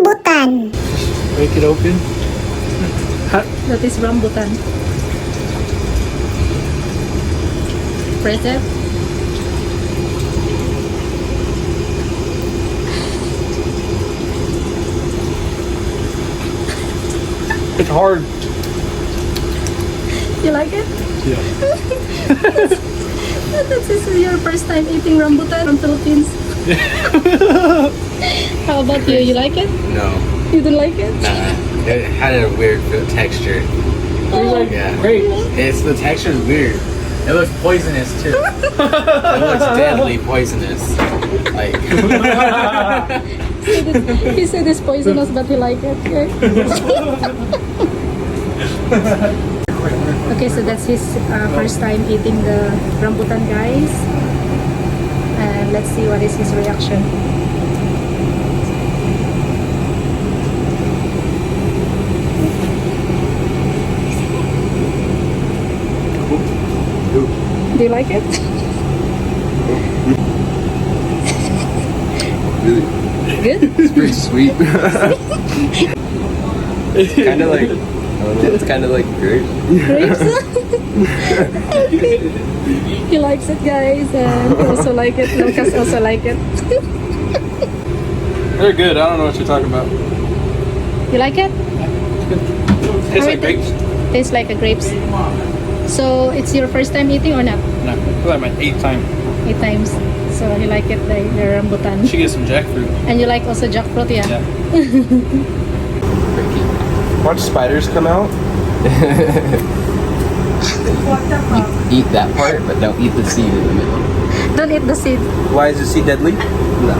Rambutan. Break it open. That is rambutan. Press it. It's hard. You like it? Yeah. This is your first time eating rambutan from Philippines. How about you? You like it? No, You don't like it? it had a weird texture. Oh. Yeah, Great. the texture is weird. It looks poisonous too. It looks deadly poisonous. Like He said it's poisonous, but he like it. Okay. Okay, so that's his first time eating the rambutan, guys. And let's see what is his reaction. Do you like it? really, Good? it's pretty sweet. Kind of like, I don't know, it's kind of like grape. Grapes? Okay. He likes it, guys, and he also like it. Lucas also like it. They're good. I don't know what you're talking about. You like it? Tastes like grapes. Tastes like a grapes. So it's your first time eating or not? No, this is my 8th time. 8 times. So you like it, the rambutan. You should get some jackfruit. And you like also jackfruit, yeah? Yeah. Watch spiders come out. Eat that part, but don't eat the seed in the middle. Don't eat the seed. Why is the seed deadly? No.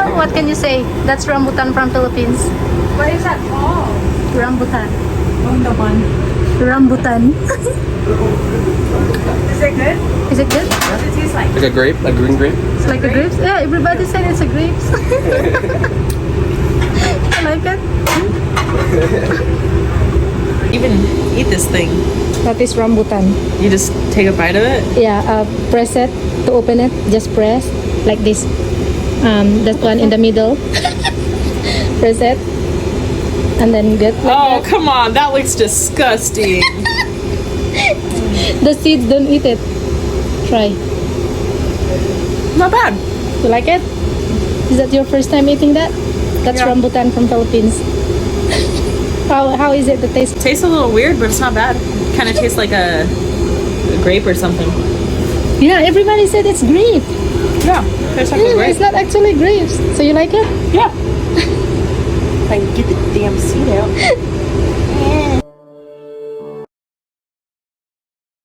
Oh, what can you say? That's rambutan from Philippines. What is that called? Rambutan. Rambutan. Rambutan. Is it good? Is it good? What does it taste like? Like a grape? A green grape? It's like a grapes? Yeah, everybody said it's a grapes. I like it. Even eat this thing. That is rambutan. You just take a bite of it? Yeah, press it to open it. Just press like this. That one in the middle. Press it, and then get. Oh, come on. That looks disgusting. The seeds, don't eat it. Try. Not bad. You like it? Is that your first time eating that? That's Yeah. rambutan from Philippines. How is it the taste? Tastes a little weird, but it's not bad. Kind of tastes like a grape or something. Yeah, everybody said it's grape. Yeah, tastes like a Yeah, grape. it's not actually grapes. So you like it? Yeah. If I can get the damn seed out.